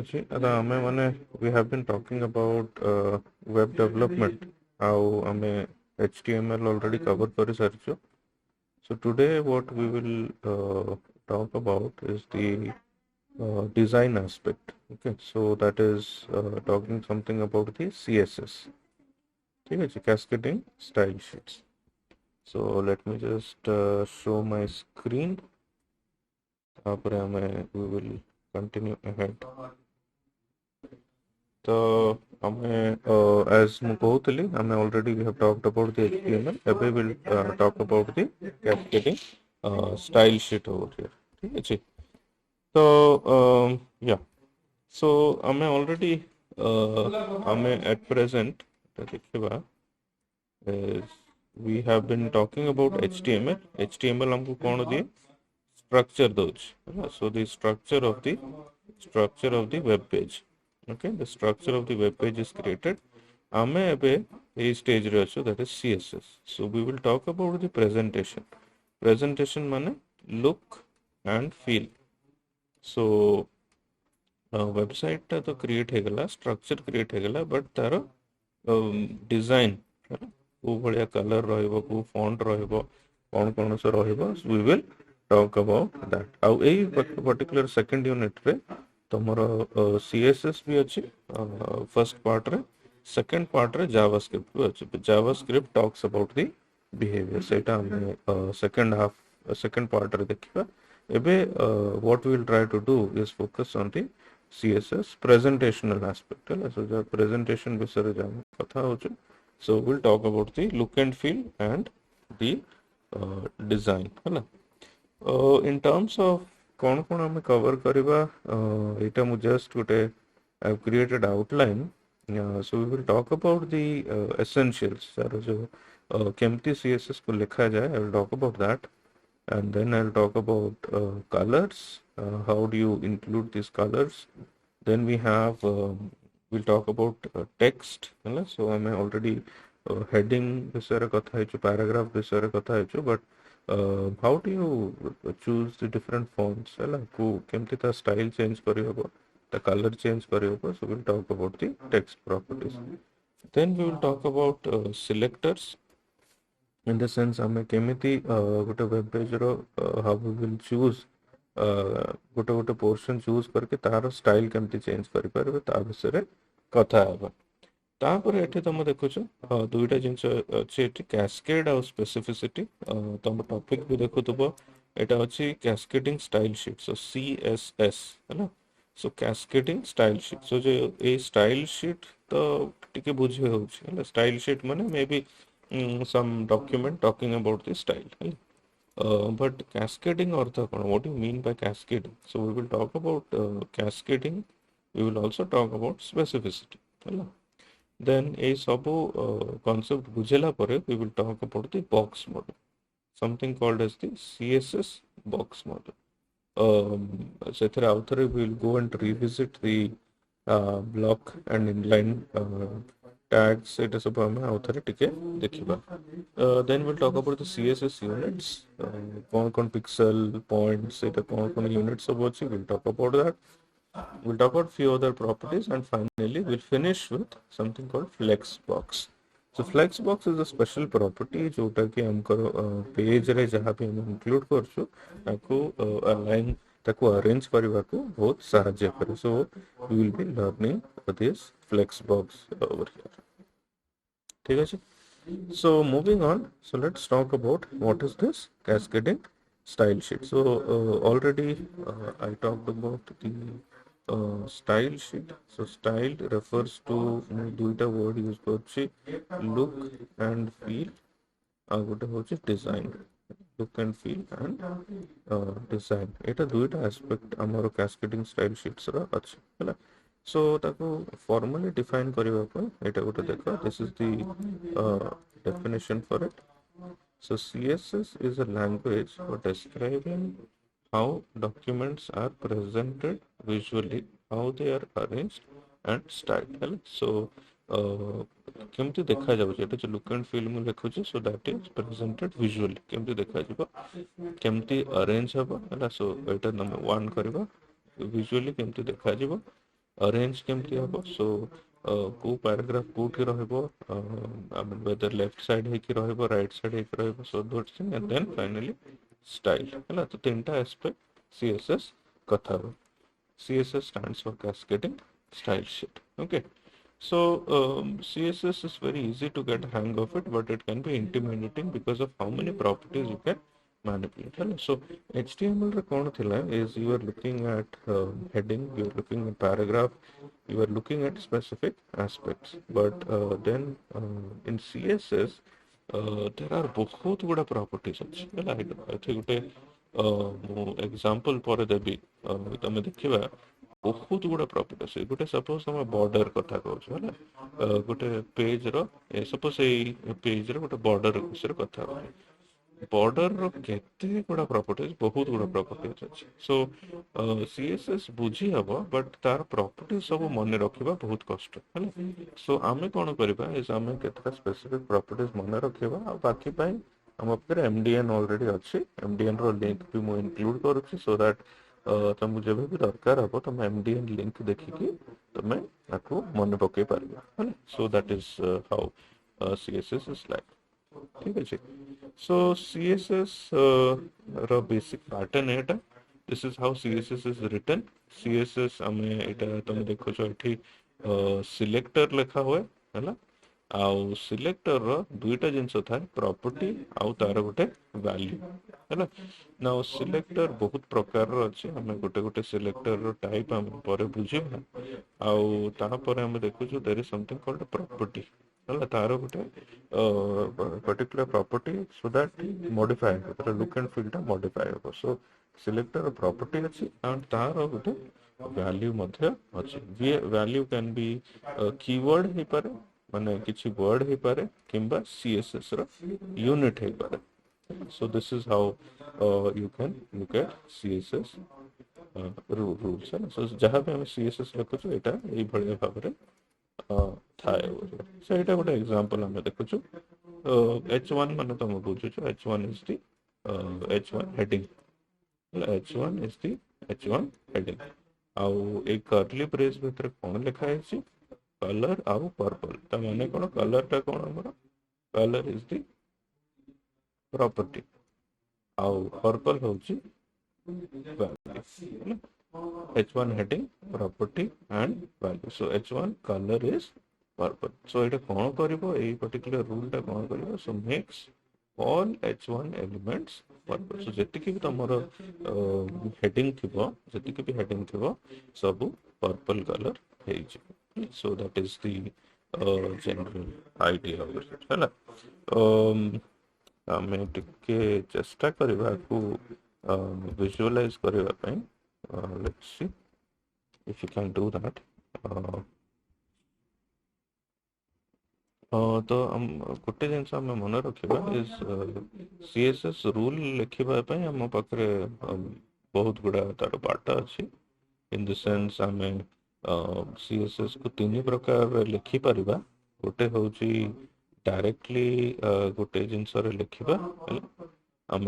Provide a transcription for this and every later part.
ଅଛି आता ଆମେ ମାନେ we have been talking about web development ଆଉ ଆମେ HTML already cover କରି ସାରିଛୁ. So today what we will talk about is the design aspect. Okay, so that is talking something about the CSS. ठीक है, cascading style sheets. So let me just show my screen. तापर हमें we will continue ahead. तो हमें as ମୁଁ କହୁଥିଲି ଆମେ already we have talked about the HTML. ଏବେ we'll talk about the cascading style sheet over here. ठीक ଅଛି. तो yeah. So ଆମେ already ଆମେ at present ଦେଖିବା is we have been talking about HTML. HTML हमको कौन दिए structure दोच. So the structure of the web page. Okay, the structure of the web page is created. ଆମେ ଏବେ ଏଇ stage ରେ ଅଛୁ, that is CSS. So we will talk about the presentation. Presentation माने look and feel. So website टा तो create हे गला, structure create हे गला, but तारो design को बढ़िया कलर रहिबो, को font रहिबो, कौन से रहिबो, we will talk about that. आउ एई particular second unit रे तमरो CSS भी अछि first part रे, second part रे JavaScript भी अछि. JavaScript talks about the behavior. सेटा हम second half second part रे देखिबा. एबे what we will try to do is focus on the CSS presentational aspect. So the presentation विषय रे कथा होछ. So we'll talk about the look and feel and the design. In terms of कौन कौन हमें cover करिबा एटा मु just Gute I have created outline. So we will talk about the essentials. Sir जो केमती CSS को लिखा जाए, I will talk about that, and then I'll talk about colors. How do you include these colors? Then we have we'll talk about text. So I'm already heading विषय रे कथा हेचु, paragraph विषय रे कथा हेचु, but how do you choose the different fonts? को केमती ता style change करी होबो, the color change करी होबो. So we'll talk about the text properties. Then we will talk about selectors. In the sense हमें केमिति गोटे वेब पेज रो how we will choose गोटे गोटे पोर्शन चूज करके तार स्टाइल केमति चेंज करि परबे ता विषय रे कथा हेबा. तापर एठी तम देखुछ दुईटा जिंस अछि एठी कैस्केड और स्पेसिफिसिटी. तम टॉपिक भी देखुतबो एटा अछि कैस्केडिंग स्टाइल शीट. सो CSS हैना. सो कैस्केडिंग स्टाइल शीट. सो जो ए स्टाइल शीट तो टिके बुझे होछ हैला. स्टाइल शीट माने may be some document talking about the style. But cascading ortho kon, what do you mean by cascading? So we will talk about cascading. We will also talk about specificity. Then a sabo concept bujela pare we will talk about the box model, something called as the CSS box model. We will go and revisit the block and inline tags. It is a then we'll talk about the CSS units, pixel points, units of what we'll talk about that. We'll talk about few other properties, and finally we'll finish with something called flexbox. So flexbox is a special property जोटा कि हमको page रे जहाँ पे हम include करछु ताको align ताको arrange करवा को बहुत सहायता करे. So we will be learning this flexbox over here. ठीक है जी. So moving on, so let's talk about what is this cascading style sheet. So already I talked about the style sheet. So style refers to duita word use करछि look and feel. गोटे होछि design. Look and feel and design. एटा दुईटा aspect हमरो cascading style sheets रा अछि हैला. So ताको formally define करिवा को एटा गोटे देखो. This is the definition for it. So CSS is a language for describing how documents are presented visually, how they are arranged and styled. So केमती देखा जाबो एटा जो look and feel में लिखो छी. So that is presented visually. केमती देखा जाबो, केमती arrange हबो हैला. So एटा नंबर 1 करबा visually केमती देखा जाबो, अरेंज केमती हम सो को पैराग्राफ कोठी रहबो वेदर लेफ्ट साइड है कि रहबो राइट साइड है कि रहबो so that thing and then finally style है तो तीनटा एस्पेक्ट सीएसएस कथा हो CSS stands for Cascading Style Sheet. Okay, so CSS is very easy to get hang of it, but it can be intimidating because of how many properties you can manipulate. Hello. So HTML रे कौन थिला is you are looking at heading, you are looking at paragraph, you are looking at specific aspects, but then in CSS there are बहुत गुड़ा properties अच्छी है like ऐसे गुटे ମୁଁ example पर देबी तमे देखिबा बहुत गुड़ा प्रॉपर्टी আছে गोटे सपोज हम बॉर्डर कथा कहूँ है गोटे पेज रो सपोज ए पेज रो गोटे बॉर्डर विषय कथा बॉर्डर रो केते गुड़ा प्रॉपर्टीज बहुत गुड़ा प्रॉपर्टीज अछि सो सीएसएस बुझी हबो बट तार प्रॉपर्टी सब मन रखिबा बहुत कष्ट है सो आमे कोन करबा इज आमे केतरा स्पेसिफिक प्रॉपर्टीज मन रखिबा आ बाकी पई हम अपने एमडीएन ऑलरेडी अच्छी एमडीएन रो लिंक भी मु इंक्लूड करूची सो दैट तुमको जब भी दरकार हम तुम एमडीएन लिंक देखिकी तुम आपको मन पकई पार है so that is how CSS is like ठीक अच्छे सो सीएसएस रो बेसिक पैटर्न है this is how CSS is written CSS आमे एटा तुम देखो जो एठी सिलेक्टर लिखा हुए है ना आउ सिलेक्टर रो दुईटा जिंस थाए प्रॉपर्टी आउ तार गोटे वैल्यू है नाउ सिलेक्टर बहुत प्रकार रो अछि हमें गोटे गोटे सिलेक्टर रो टाइप हम परे बुझिबा आउ ता परे हम देखु जो there is something called property है तार गोटे particular property so that modify तार लुक एंड फील टा मॉडिफाई हो सो सिलेक्टर प्रॉपर्टी अछि एंड तार गोटे वैल्यू मध्ये अछि वैल्यू कैन बी कीवर्ड हे पारे माने किछि वर्ड हे पारे किंबा सीएसएस रो यूनिट हे पारे so this is how you can look at css rules है ना so जहाँ पे हम css लिखुଛୁ एटा एई भलिया भाबरे थाए so एटा गोटे एग्जांपल हम देखुछु h1 माने तो हम बुझुछु h1 is the h1 heading h1 is the h1 heading आउ एक कर्ली ब्रेस भीतर कोन लिखा है छी कलर आउ पर्पल ता माने कोन कलर टा कोन हमर कलर इज द प्रॉपर्टी आउ पर्पल होची value h1 heading property and value so h1 color is purple so এটা কোন করিবো এই পার্টিকুলার রুলটা কোন করিবো so makes all h1 elements purple so যেতিকি भी तमरो heading थिबो जेतिकी भी heading थिबो सब purple color हेइ छै so that is the general idea of it हैला ଆମେ ଟିକେ ଚେଷ୍ଟା କରିବା ଆକୁ visualize କରିବା ପାଇଁ let's see if you can do that तो गोटे जिनस आम मन रखा इज सीएसएस रूल लिखा आम पाखे बहुत गुड़ा तार बाट अच्छी इन द सेंस आम सीएसएस को तीन प्रकार लिखिपर गोटे हूँ डायरेक्टली गोटे जिनस लिखा आम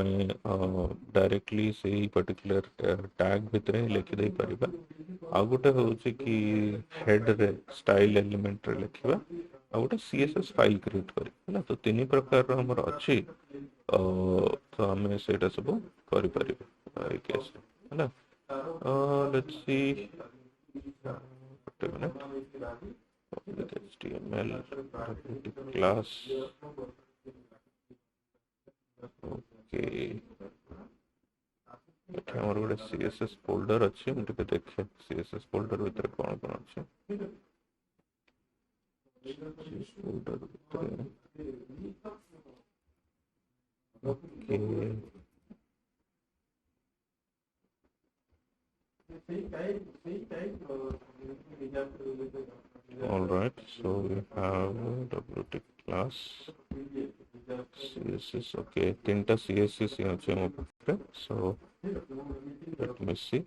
डायरेक्टली से पर्टिकुलर टैग भितर ही लिखिदे पारिबा आ गोटे हूँ कि हेड रे स्टाइल एलिमेंट रे लिखा आ गोटे सीएसएस फाइल क्रिएट करी तो तीन प्रकार हमर अच्छी तो आम से सब करि परिबा ए केस है लेट्स सी गोटे मिनट HTML class ओके एठे हमर गोटे सीएसएस फोल्डर अछि हम टिके देखे सीएसएस फोल्डर भीतर कोन कोन अछि फोल्डर भीतर okay all right so we have wt class css okay tinta css here ache mo pakre so let me see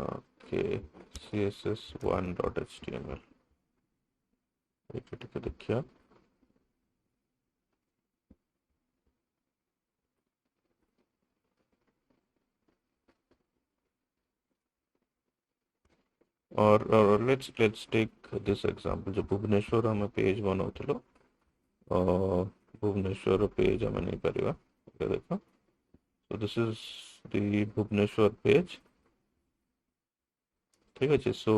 okay css1.html एके देखिया or let's take this example जो भुवनेश्वर हमें पेज बनाउथिलो भुवनेश्वर पेज हमें नहीं परिवा देखो so this is the Bhubaneswar page ठीक है so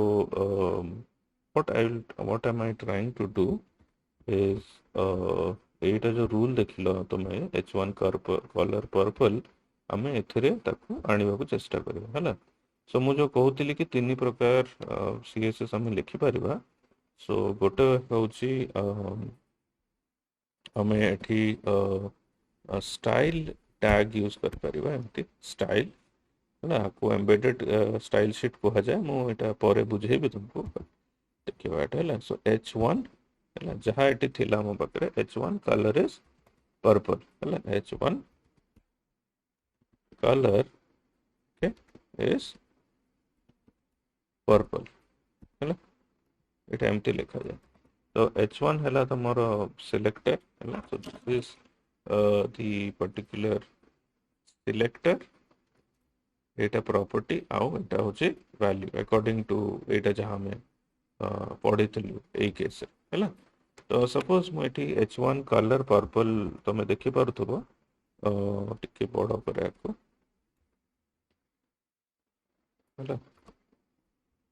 what am I trying to do is एटा जो rule देखिल तुम्हें H1 कलर पर्पल आम एथेरे आनिबा चेष्टा करबा हला सो मु जो कहूली कि तीन प्रकार सीएसएस आम लिखिपर सो गोटे होची आम एठी स्टाइल टैग यूज कर परिबा एमती स्टाइल है आपको एम्बेडेड स्टाइल शीट कहा जाए मुझे पर बुझेबी तुमको देखिए है सो H1 है जहाँ ये थिला मो पाखे H1 कलर इज पर्पल है H1 कलर इज पर्पल है ये एमती लिखा जाए तो H1 है तुम सिलेक्टर है सो this is the particular selector Etah property आउ एटा होचे वैल्यू अकॉर्डिंग टू एटा जहाँ में पढ़ी ए केस है तो सपोज मुझे H1 कलर पर्पल तुम देखी पार्थुब टिके बड़ कर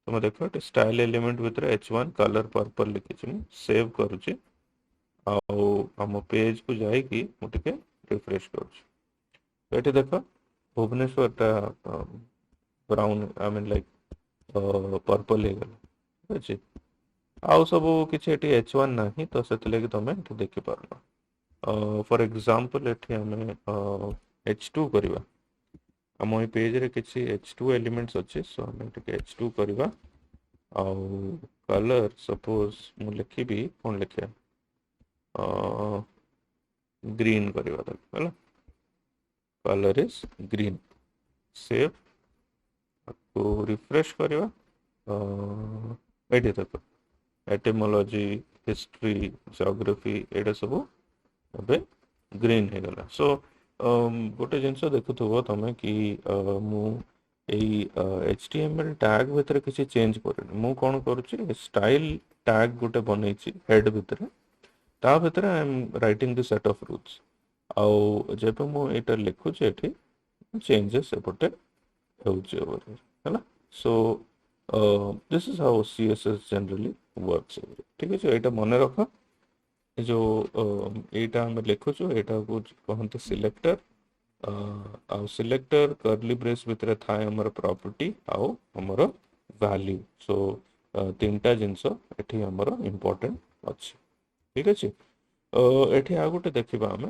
तुम देख स्टाइल एलिमेंट भितर H1 कलर पर्पल लिखी सेव करुच्ची आम पेज को जाइए मुझे रिफ्रेश कर देख Bhubaneswar brown I mean like purple हो गला आउ सब किसी H1 ना तो से तुम देखी पार फॉर एग्जांपल ये आम H2 करवा आम ये पेज रे किसी H2 एलिमेंट्स अच्छे सो आम H2 करवा आउ कलर सपोज मु लिखी कौन लिखे ग्रीन करवा है कलर इज ग्रीन सेव आपको रिफ्रेश करवा ये देख एटिमोलॉजी हिस्ट्री जियोग्राफी एटा सब ए ग्रीन हो गला सो गोटे जिनस देखुव तुम कि HTML टैग भितर किसी चेंज कर कौन करुच्ची स्टाइल टैग गोटे बनई हेड भितर ता भितर I am writing the set of rules आउ जब मुझे लिखुचे चेंजेस एपटे है सो this is how CSS generally works ठीक है ये मन रख जो यहाँ आम लिखुचु यहाँ को कहते सिलेक्टर आउ सिलेक्टर कर्ली ब्रेस भितर थाए आमर प्रॉपर्टी आउ आमर वैल्यू सो तीनटा जिनस एठी आमर इम्पोर्टेंट अच्छी ठीक अच्छे ये आ गोटे देखा आम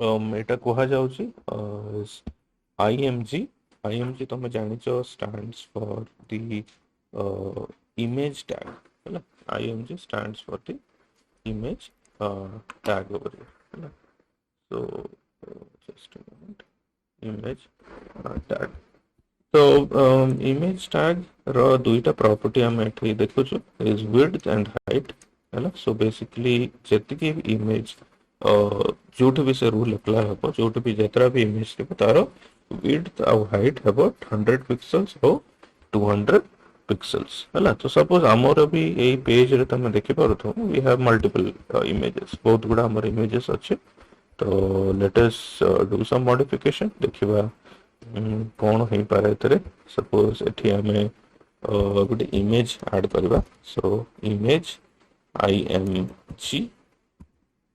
यहाँ कह जाऊँगी IMG तुम जानिच stands for the image tag है IMG stands for the image tag over here so just a moment image tag तो इमेज टैग रो दुईटा प्रॉपर्टी हम एठी देखुछु इज विड्थ एंड हाइट है सो बेसिकली जति इमेज जोट भी से रूल अप्लाई हम जो भी जतरा भी इमेज थी तार विड्थ आउ हाइट हम 100 पिक्सेल्स और 200 पिक्सेल्स है तो सपोज आमर भी यही पेज रे तुम देखि पारथो वी हैव मल्टीपल इमेजेस बहुत गुड़ा हमर इमेजेस अच्छे तो let us do some modification देखिबा कौन हो पारे एतरे सपोज एठी हमें गोटे इमेज ऐड करबा सो इमेज IMG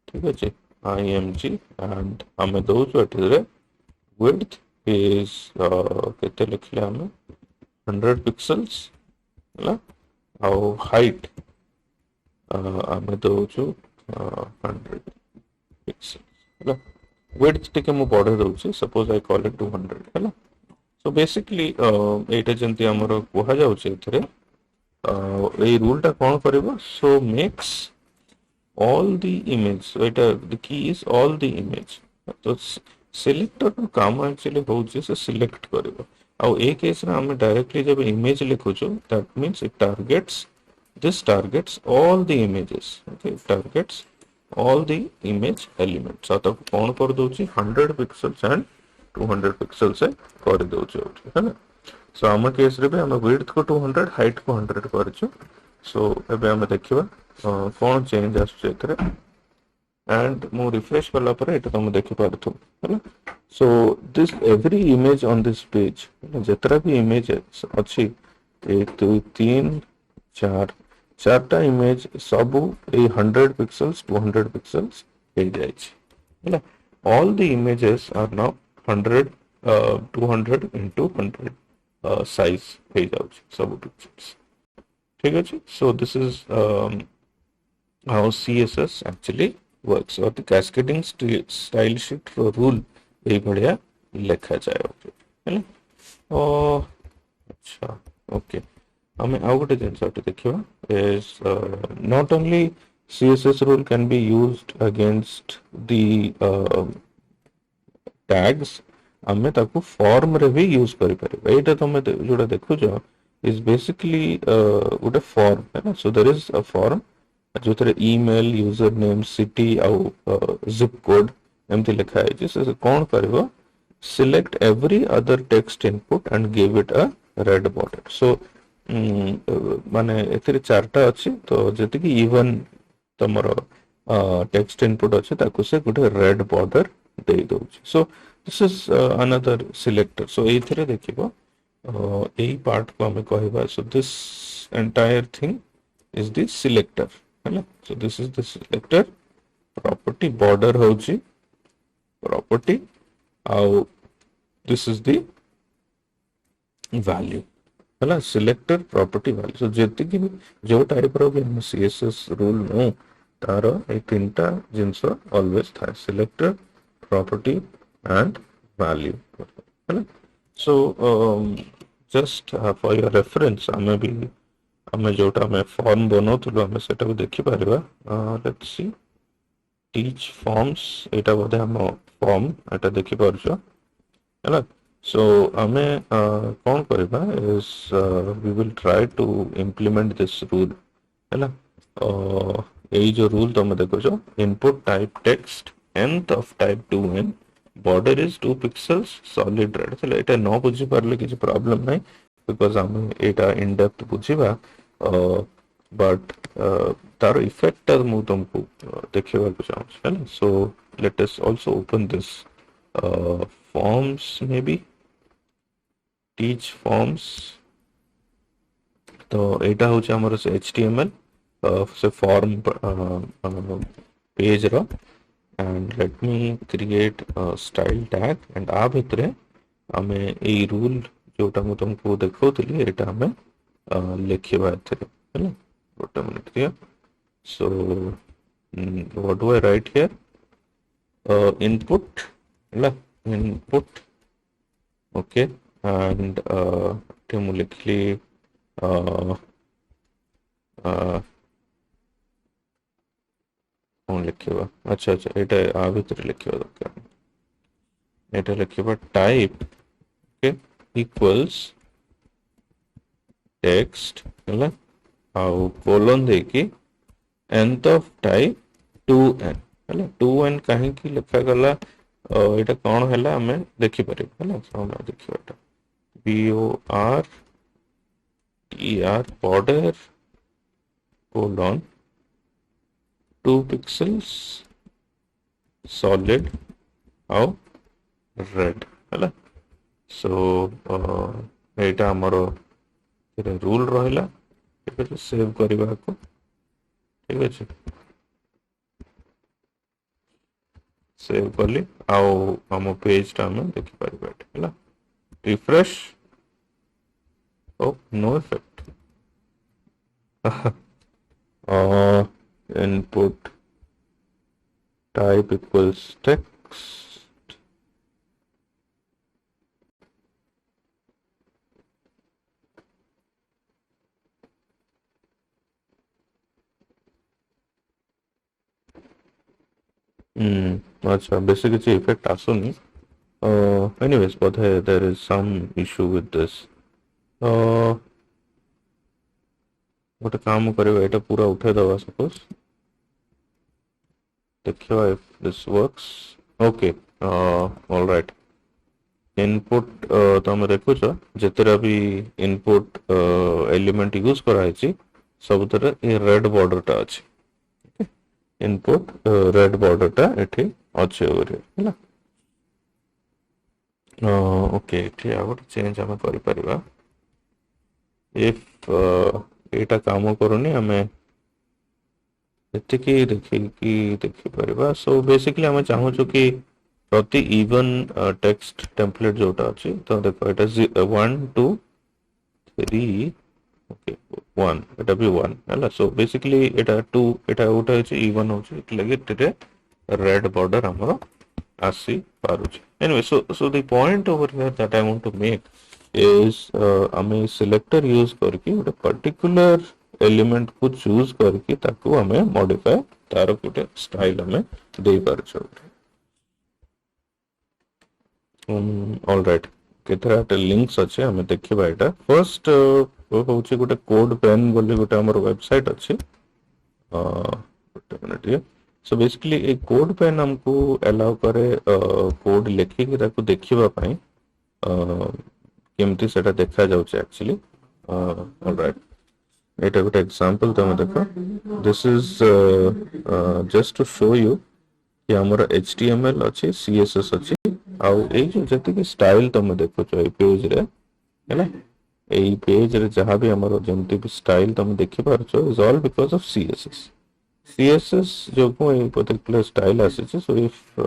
ठीक अच्छे IMG एंड आम दौर width is केते लिखले आम 100 पिक्सेल्स है आउ हाइट आम दौचु 100 पिक्सेल्स है width टिके मु बढ़े दउछि सपोज आई कॉल इट 200 है सो बेसिकली एटा जंती हमर कहा जाउछि एथरे ए रूलटा कौन करिवो सो makes all the image so the key is all the image तो सिलेक्टर काम एक्चुअली होउछि से सिलेक्ट करिवो आउ ए केस रे हम डायरेक्टली जब इमेज लिखुछु that means it targets all the images okay it targets all the image elements तो कौन कर दोछि 100 पिक्सेल्स एंड 200 पिक्सेल्स से कर दोछि है ना सो आम केस रे भी आम विड्थ को 200 हाइट को 100 करछु सो एबे आम देखिबा कोन चेंज आसु एथरे एंड मु रिफ्रेश करला पर एटा तुम देखि पारथु हैला so this every image on this page जेतरा भी इमेज अछि 1 2 3 4 चारटा इमेज सब ए 100 पिक्सेल्स 200 पिक्सेल्स हो जाय छै हैला all the images are now 100 200 into 100 size हो जाउछ सब पिक्चर्स ठीक अछि so this is how css actually works or the cascading style sheet rule এই ভଳିଆ লেখা যায় ହେଲା ଓ ଆଚ୍ଛା ଓକେ ଆମେ ଆଉ ଗୋଟେ ଜିନିଷଟେ ଦେଖିବା is not only css rule can be used against the tags ଆମେ ତାକୁ form ରେ ବି यूज କରି ପାରିବା ଏଇଟା ତମେ ଯୋଉଟା ଦେଖୁଛ is basically ଗୋଟେ form है ना so there is a form जोथरे ईमेल यूजर नेम सिटी आउ zip code एमती लिखा है से कौन करिवो select every other text input and give it a red border so माने एथिरे चारटा अछि तो जति कि इवन तमरो टेक्स्ट इनपुट अछि ताको से गुटे रेड बॉर्डर दे दोछि so this is another selector so एथिरे देखिबो एई पार्ट को हमें कहबा so this entire thing is the selector है so this is the selector property border होची property ଆଉ this is the value है selector property value so जेति कि जो टाइप रो भी हम css रूल नो तारो ए तीनटा जिंस ऑलवेज था selector property and value है so just for your reference हमें भी हमें जोटा मैं फॉर्म बनौथुलु हमें सेटा को देखि Paribas let's see teach forms एटा बोधे हम फॉर्म एटा देखि पारछो हैला सो हमें कोन करबा is we will try to implement this rule हैला एई जो रूल तुम देखो input type text nth of type 2n border is 2 pixels solid red चलो एटा न बुझी पारले किछ प्रॉब्लम नै बिकॉज़ हम एटा इन डेप्थ बुझीबा but तार इफेक्ट मु तुमको देखिबा को चाहूँ है so let us also open this forms maybe teach forms तो एटा हो हमर से html से फॉर्म पेज रो and let me create a style tag and आ भितरे हमें ए रूल जोटा मु तुमको देखौतली एटा हमें लिखिबा एथरे हैला what a minute here so what do I write here input हैला input okay and mu likhli कौन लिखिबा अच्छा अच्छा एटा आ भितर लिखिबा दरकार एटा लिखिबा टाइप okay equals text हैला आउ colon देकी nth of type 2n हैला 2n काहे की लिखा गला एटा कोन हैला हमें देखि पारे हैला हम देखिबा एटा bor tr border colon 2 pixels solid आउ red हैला सो एटा हमरो रूल रहला ठीक है सेव करबा को ठीक है सेव करली आउ हम पेज टा में देखि परबा हैला refresh oh no effect input type equals text अच्छा बेसिक किसी इफेक्ट आसुनी anyways but there is some issue with this गोटे काम करबा एटा पूरा उठे दवा सपोज देखियो if this works okay all right input तुम देखुच जितरा भी इनपुट एलिमेंट यूज कराई सब ये रेड बॉर्डर टा अच्छी इनपुट रेड बॉर्डर टा एठी अच्छे है ओके एठी आ गोटे चेंज आम कर इफ एटा काम करूनी आम ଏତିକି ଦେଖିକି ଦେଖିପାରିବା ସୋ ବେସିକଲି ଆମେ ଚାହୁଁଛୁ କି प्रति इवन टेक्स्ट टेम्पलेट जोटा अच्छी तो देखो एटा 1 2 3 ओके 1 एटा भी 1 हैला सो बेसिकली एटा 2 एटा उठा अछि इवन होछि लगे तेरे रेड बॉर्डर हमरो आसी पारुछि anyway so the point over here that I want to make is हमें सिलेक्टर यूज करके ଗୋଟେ पर्टिकुलर एलिमेंट को चूज करके ताको हमें मॉडिफाई तार गोटे स्टाइल हमें दे पारछो ऑलराइट केतराटे लिंक्स अच्छे हमें देखिबा एटा फर्स्ट होची गोटे कोड पेन बोली गोटे हमर वेबसाइट अच्छे गोटे मिनिट ये सो बेसिकली ए कोड पेन हमको अलाउ करे कोड लिखि के ताको देखिबा पई केमती सेटा देखा जाउछ एक्चुअली ऑलराइट एटा गोटे एग्जांपल तमे देखो this is just to show you कि हमर एचटीएमएल अच्छे सीएसएस अच्छे आउ ए जो जति स्टाइल तुम देखो ए पेज रे हैला ए पेज रे जहां भी हमर जंती भी स्टाइल तुम देखि पारछो is all because of CSS CSS जो को ए पर्टिकुलर स्टाइल आसे छै सो इफ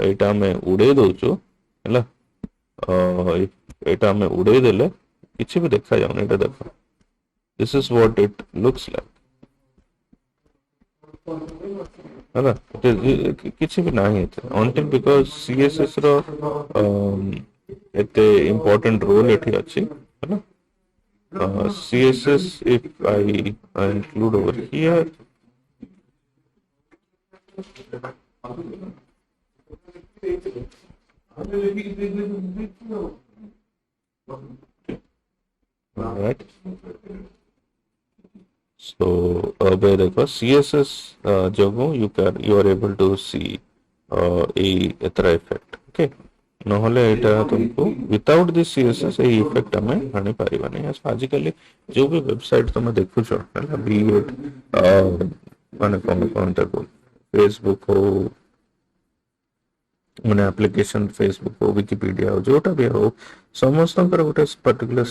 एटा में उड़े दोचो हैला एटा में उड़े देले किछि भी देखा जाउन एटा देखो this is what it looks like है किसी भी ना अंटिल बिकॉज सीएसएस रो एते इंपोर्टेंट रोल एठी अछि है ना CSS if I include over here right so अब देखो css जगो you are able to see a एतरा इफेक्ट ओके नहले एटा तुमको विदाउट दिस css ए इफेक्ट हमें आने पारिबा नहीं आजिकली जो भी वेबसाइट तुम देखु छ है बी इट माने कोन तक फेसबुक हो माने एप्लीकेशन फेसबुक हो विकिपीडिया हो जोटा भी हो समस्त गोटे पर्टिकुलर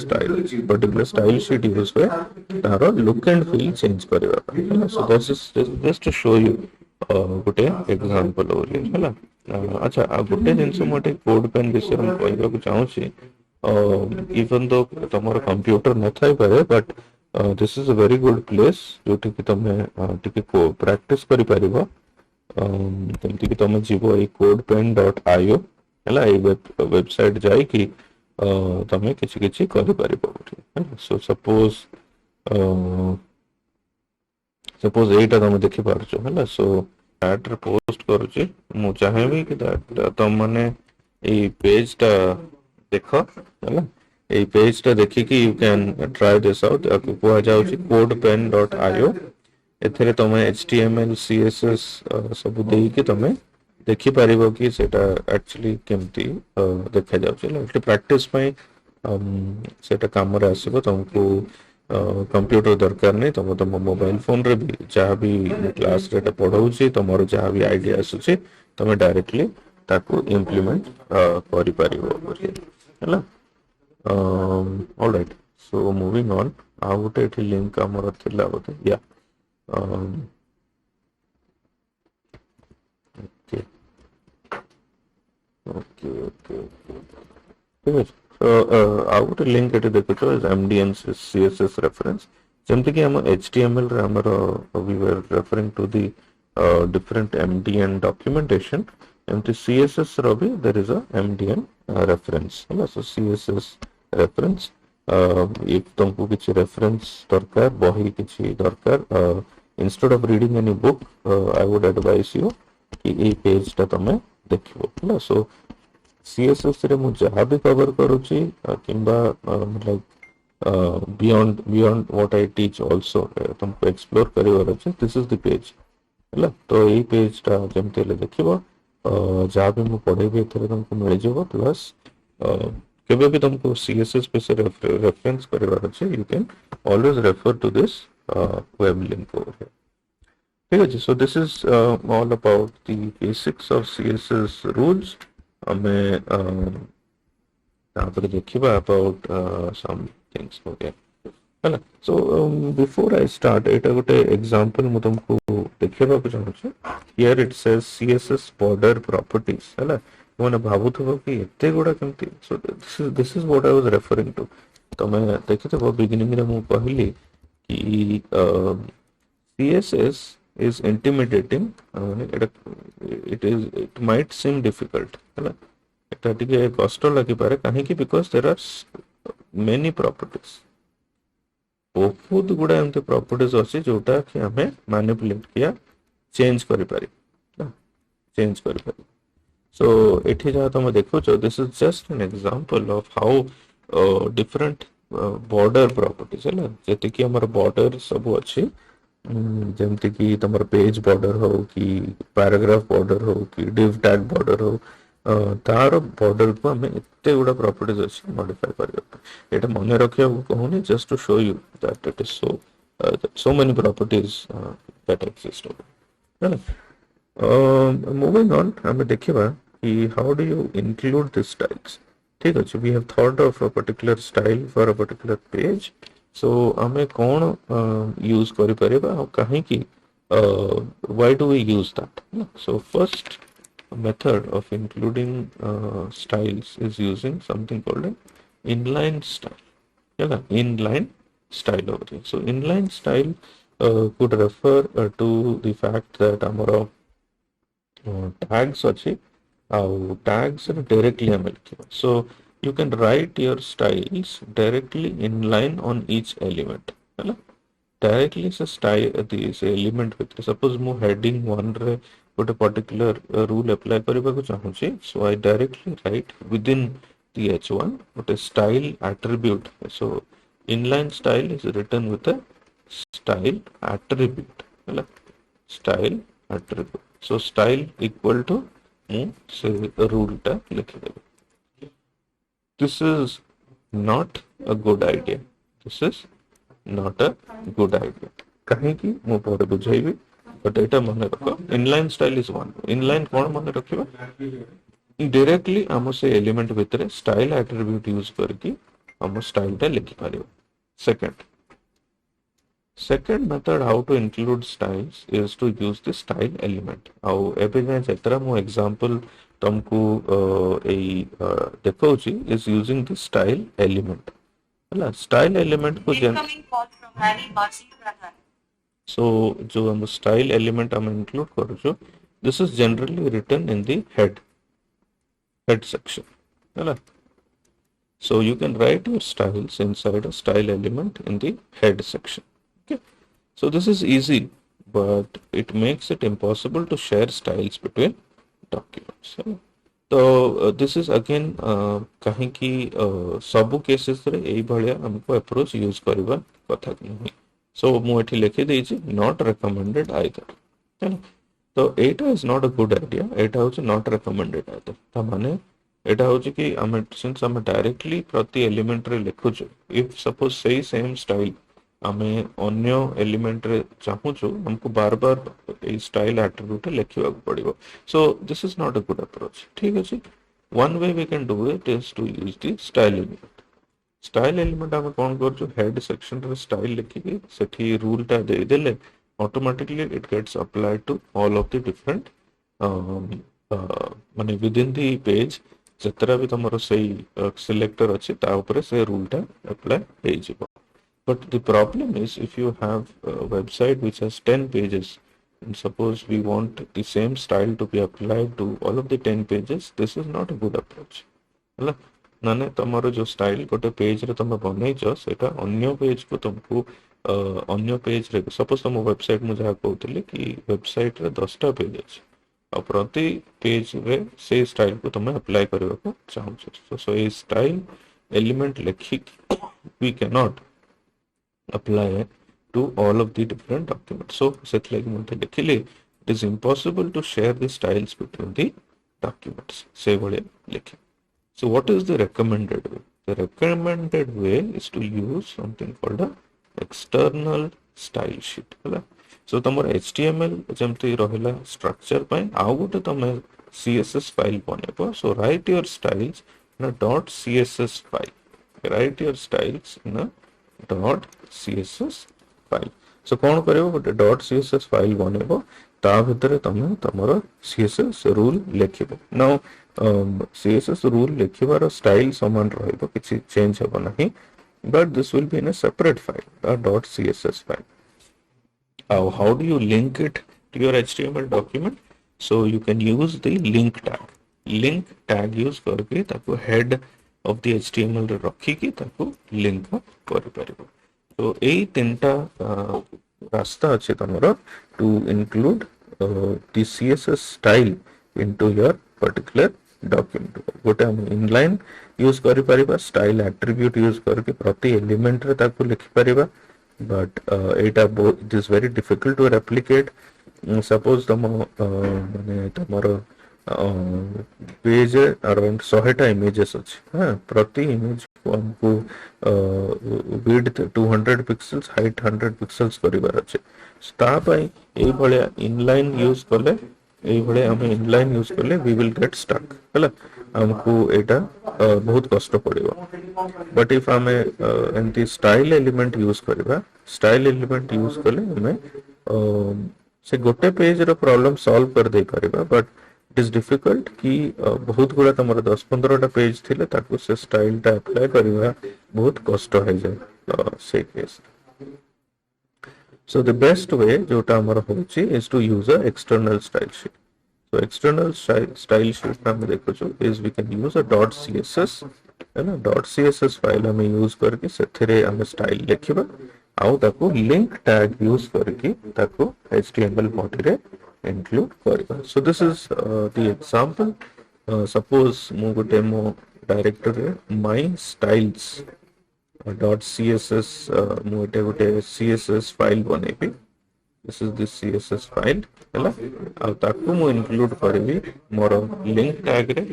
स्टाइल शीट यूज हुए तार लुक एंड फील चेंज करबा so this is just to show you गोटे एग्जांपल ओली हैला अच्छा आ गोटे जिंस मोटे कोड पेन विषय हम कहबा को चाहू छी इवन दो तमरो कंप्यूटर न थाई पारे but this is a very good place जोटी कि तमे टिके को प्रैक्टिस करि परिबो तमति कि तमे जीवो ए codepen.io हैला ए वेबसाइट जाई कि तमे किछि किछि करि परिबो सो सपोज एटा तमे देखि पारछो हैला सो दैट रे पोस्ट करूची मु चाहेबी कि तम माने ए पेज ता देखो हैला ए पेज ता देखि कि you can try this out आपको को जाउची codepen.io एथरे तमे एचटीएमएल सीएसएस सब देई कि तमे देखि पारिबो कि सेटा एक्चुअली केमती देखा जाउछ लाइक प्रैक्टिस पई सेटा काम रे आसीबो तुमको कंप्यूटर दरकार नहीं तुम मोबाइल फोन रे भी जहाँ भी क्लास रे पढ़ाऊँ तुम जहाँ भी आइडिया आसूचे तुम डायरेक्टली ताको इम्प्लीमेंट करि पारिबो हैला ऑलराइट सो मूविंग ऑन आ गोटे एठी लिंक हमर थिला बोते या ओके ओके ओके ठीक है आउ गोटे लिंक एठी देखुछो एमडीएन सीएसएस रेफरेंस जमते कि हम एचटीएमएल रे हमर we were referring to the different MDN documentation एमटी सीएसएस रो भी there is a MDN reference हैला सो सीएसएस रेफरेंस if तुमको किसी रेफरेंस दरकार बही किसी दरकार instead of reading any book I would advise you कि ए पेज ता तमे देखिबो हैला सो सीएसएस रे मु जहाँ भी कवर करूची किंबा like beyond what I teach also तुमको एक्सप्लोर करिवार अछि दिस इज द पेज हैला तो ए पेज ता जेमते ले देखिबो जहाँ भी मैं पढ़ेबी एथरे तुमको मिल जाव प्लस केबे भी तुमको सीएसएस पे से रेफरेंस करबार अछि you can always refer to this web link over here ठीक अछि so this is all about the basics of CSS rules हमें तापर देखिबा अबाउट सम थिंग्स ओके ହେଲା so before I start ଏଇଟା ଗୋଟେ example ମୁଁ ତମକୁ ଦେଖେଇବାକୁ ଚାହୁଁଛି here it says css border properties ହେଲା ମାନେ ଭାବୁଥିବ କି ଏତେ ଗୁଡ଼ା କେମିତି so this is what I was referring to ତମେ ଦେଖିଥିବ beginning ରେ ମୁଁ କହିଲି କି css is intimidating ମାନେ ଏଟା it might seem difficult ହେଲା ଏଟା ଟିକେ କଷ୍ଟ ଲାଗିପାରେ କାହିଁକି because there are many properties बहुत गुड़ा एमती प्रॉपर्टीज अच्छी जोटा कि हमें मैनिपुलेट किया चेंज करि पारि चेंज करि पारि सो एठी जहाँ तुम देखो this is just an example of how different border properties है जैसे कि हमारा बॉर्डर सब अच्छी जमती कि तुम पेज बॉर्डर हो कि पैराग्राफ बॉर्डर हो कि डिव टैग बॉर्डर हो तार बॉर्डर को हमें एते गुड़ा प्रॉपर्टीज अच्छी मॉडिफाई करबा एटा मने रखिया कहूनी just to show you that it is so many properties that exist over moving on हमें देखिबा कि how do you include these styles ठीक अछि we have thought of a particular style for a particular page so हमें कौन use करि परिबा काहे कि why do we use that so first method of including styles is using something called an inline style yeah inline style over here so inline style could refer to the fact that our tags अच्छी ଆଉ tags directly ଆମେ ଲେଖିବା so you can write your styles directly inline on each element ହେଲା directly से style से element भितर suppose ମୁଁ heading 1 रे ଗୋଟେ particular rule apply କରିବାକୁ ଚାହୁଁଛି so I directly write within the h1 ଗୋଟେ style attribute so inline style is written with a style attribute ହେଲା style attribute so style equal to ମୁଁ ସେ rule ଟା ଲେଖିଦେବି this is not a good idea this is not a good idea କାହିଁକି ମୁଁ ପରେ ବୁଝେଇବି but ଏଇଟା ମନେ ରଖ inline style is one inline କଣ ମନେ ରଖିବା directly हम से element भितर style attribute use करके हम style टा लिखि पारिबो second method how to include styles is to use the style element ଆଉ ଏବେ ଯାଏ ଯେତେରା ମୁଁ example तुमको एई देखौची is using the style element ହେଲା style element को so जो हम style element हम include करूछु this is generally written in the head section ହେଲା so you can write your styles inside a style element in the head section okay so this is easy but it makes it impossible to share styles between documents तो this is again कहीं की सब cases रे एई भलिया हमको approach use करबा कथा नहीं so मु एठी लिखि देछि not recommended either है तो एटा is not a good idea एटा होछि not recommended either त माने एटा होछि कि हम सिंस हम डायरेक्टली प्रति एलिमेंट रे लिखुछु इफ सपोज सही सेम स्टाइल हमें अन्य एलिमेंट रे चाहूछु हमको बार बार ए स्टाइल एट्रिब्यूट लिखिबा पड़िबो so this is not a good approach ठीक अछि one way we can do it is to use the style element हम कोन करछु हेड सेक्शन रे स्टाइल लिखि सेठी रूल टा दे देले automatically it gets applied to all of the different माने विद इन द पेज जतरा भी तुमरो सही सिलेक्टर अछि ता ऊपर से रूल टा अप्लाई हे जिवो but the problem is if you have a website which has 10 pages and suppose we want the same style to be applied to all of the 10 pages this is not a good approach ହେଲା माने तमरो जो style गोटे page रे तुम बनैछ सेटा अन्य page को तुमको अन्य पेज रे सपोज तुम वेबसाइट मु जहा कहउतली कि वेबसाइट रे 10 टा पेज अछि और प्रति पेज रे से स्टाइल को तुम अप्लाई करबा को चाहू सो ए स्टाइल एलिमेंट लिखि we cannot apply to all of the different documents so set like it is impossible to share the styles between the documents से भलिया लिखे. So what is the recommended way? The recommended way is to use something called a external style sheet. है. So तमर HTML जमती रहिला structure पाए आउ गोटे तमे CSS file बनेबो. So write your styles in a .css file. Write your styles in a .css file. So कौन करियो गोटे .css file बनेबो ता भितरे तमे तमरो CSS rule लिखिबो. Now CSS rule लिखिबार style समान रहिबो किछि चेंज हेबो नाही, but this will be in a separate file, a .css file. How do you link it to your HTML document? So you can use the link tag. Link tag use करके ताको head of the HTML रे रखी की ताको link करि परिबो. तो एई तीनटा रास्ता अछि तमरो to include the CSS style into your particular document. गोटे हम inline use करि परिबा, style attribute use करके प्रति element रे ताको लिखि परिबा, but it is very difficult to replicate. Suppose तम माने तमरो पेज अराउंड 100टा इमेजेस अछि, हां प्रति इमेज को हमको विड्थ 200 पिक्सेल्स, हाइट 100 पिक्सेल्स करिवार अछि. ता पई एई भलिया इनलाइन यूज करले, एई भलिया हम इनलाइन यूज करले वी विल गेट स्टक. हला हमको एटा बहुत कष्ट पड़िबो. बट इफ हमें एंटी स्टाइल एलिमेंट यूज करबा, स्टाइल एलिमेंट यूज करले हमें से गोटे पेज रो प्रॉब्लम सॉल्व कर दे परिबा. बट इट इज डिफिकल्ट कि बहुत गुड़ा तमर 10-15टा पेज थिले ताको से स्टाइल टा अप्लाई करबा बहुत कष्ट हो जाय से case. So the best way जोटा हमर होची is to use a external style sheet. So external style sheet में देखो जो is we can use a .css, है ना. .css फाइल हमें यूज करके सेथरे हमें स्टाइल लिखिबा आउ ताको लिंक टैग यूज करके ताको HTML बॉडी रे include करबा. So this is the example. Suppose मु गोटे मो डायरेक्टरी रे my styles .css मु गोटे CSS फाइल बनेबी. This is the CSS file हैला. आ ताको मु include करबी मोर लिंक टैग रे.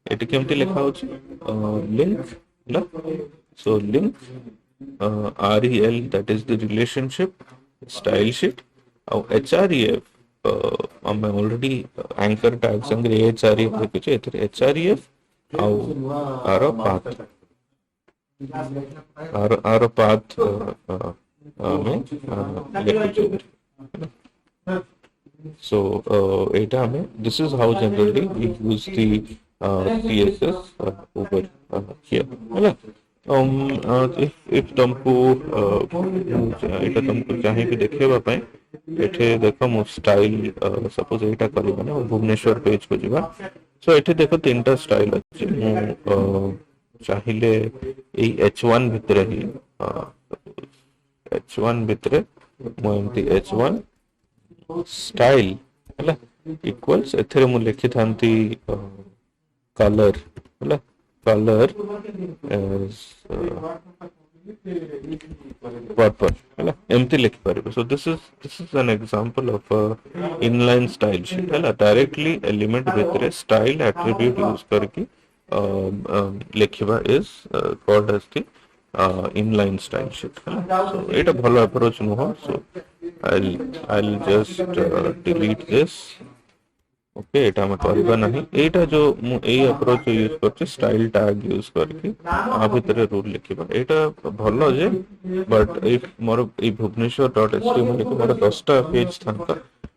एटी केमती लिखा होची लिंक हैला. So link rel, that is the relationship style sheet. और href हमें ऑलरेडी एंकर टैग संग href लिखिचे. एथरे href आरो पाथ आरो पाथ हमें लिखिचे. So eta हमें this is how generally we use the CSS over here. हैला. if तुमको एटा तुमको चाहे भी देखेबा पय एठे देखो मो स्टाइल सपोज एटा करबा ना भुवनेश्वर पेज को जीवा. सो एठे देखो तीनटा स्टाइल अछि. मो चाहिले ए h1 भितरे ही h1 भितरे मो एमती h1 स्टाइल हैला इक्वल्स एथरे मु लिखि थांती कलर हैला. color is purple हैला एमती लिखि परबे. So this is an example of a inline style sheet हैला. डायरेक्टली एलिमेंट भितरे स्टाइल एट्रिब्यूट यूज करके लिखिबा is called as the inline style sheet हैला. So एटा भलो अप्रोच नुह. So I'll just delete this. Okay एटा हम करबा नहीं. एटा जो मु ए अप्रोच यूज करछि स्टाइल टैग यूज करके आ भितरे रूल लिखिबा. एटा भलो जे बट इफ मोर ए भुवनेश्वर.html के मोर 10टा पेज थांता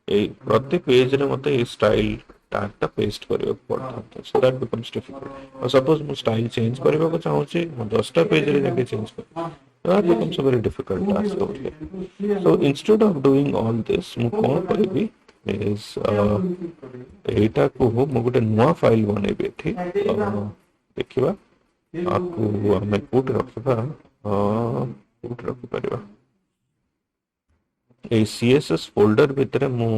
ए प्रति पेज रे मते ए स्टाइल टैग ता पेस्ट करियो पड़ता. So that becomes difficult. और सपोज मु स्टाइल चेंज करबा को चाहू छी मु 10टा पेज रे जाके चेंज कर, that becomes a very difficult task over here. So instead of doing all this मु कोन करबी is एटा को मु गोटे नुआ फाइल बनेबे एठी देखिबा. आपको हमें कोड रखबा कोड रख परबा ए CSS फोल्डर भितरे मु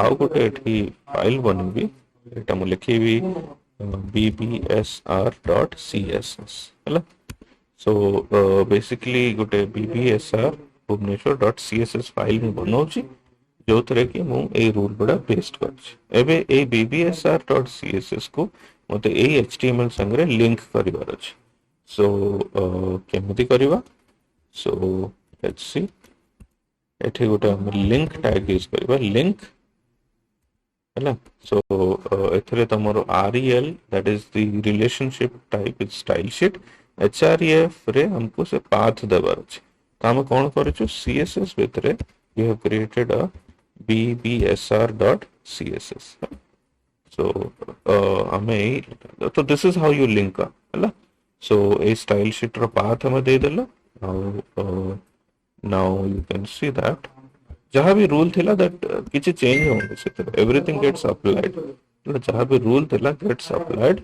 आउ गोटे एठी फाइल बनेबी. एटा मु लिखिबी bbsr.css हैला. सो बेसिकली गोटे bbsr भुवनेश्वर.css फाइल मु बनौची. जो थरे कि मु ए रूल गुडा पेस्ट करछि एबे ए bbsr.css को मते ए html संगे लिंक करिवार अछि सो केमति करिवा सो लेट्स सी एठी गोटे हम लिंक टैग यूज करिवा लिंक है सो एथरे तमरो rel that is the relationship type is style sheet href रे हमको से पाथ देबार अछि त हम कोन करछु css भितरे we have created a bbsr.css so so this is how you link है so a style sheet रो path हम दे देलो now you can see that जहाँ भी रूल थिला दैट किछि चेंज होने से एवरीथिंग गेट्स अप्लाइड जहाँ भी रूल थिला gets applied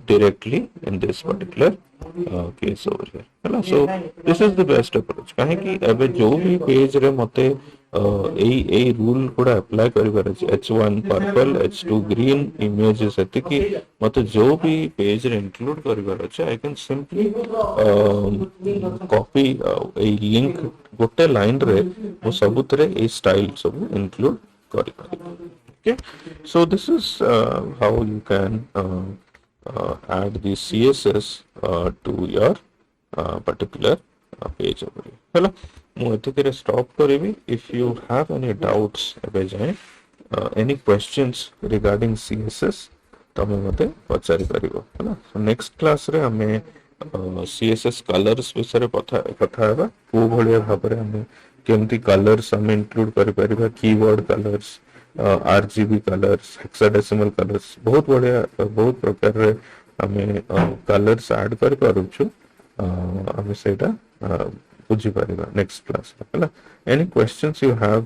directly in this particular case over here है so this is the best approach काहे कि एबे जो भी पेज रे मते ए रूल गुडा अप्लाई करिवार अछि h1 purple h2 green images एति कि मते जो भी पेज रे इंक्लूड करिवार अछि I can simply copy A link गोटे लाइन रे मो सबुतरे ए स्टाइल सब इंक्लूड करि पारि okay so this is how you can add the css to your particular page over here hello ମୁଁ ଏତିକିରେ stop କରିବି if you have any doubts ଏବେ ଯାଏ any questions regarding css ତମେ ମତେ ପଚାରି ପାରିବ ହେଲା so next class ରେ ଆମେ css colors विषय କଥା हेबा को भलिया भाबरे हम केमती कलर्स हम इंक्लूड करि परिबा keyword colours RGB colours hexadecimal colours बहुत बढ़िया बहुत प्रकार रे हमें कलर्स ऐड कर पारुछु हमें सेटा बुझी परिबा नेक्स्ट क्लास हैला any questions you have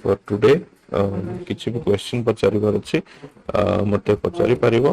for today किछि भी क्वेश्चन पचारिबार अछि मते पचारि परिबो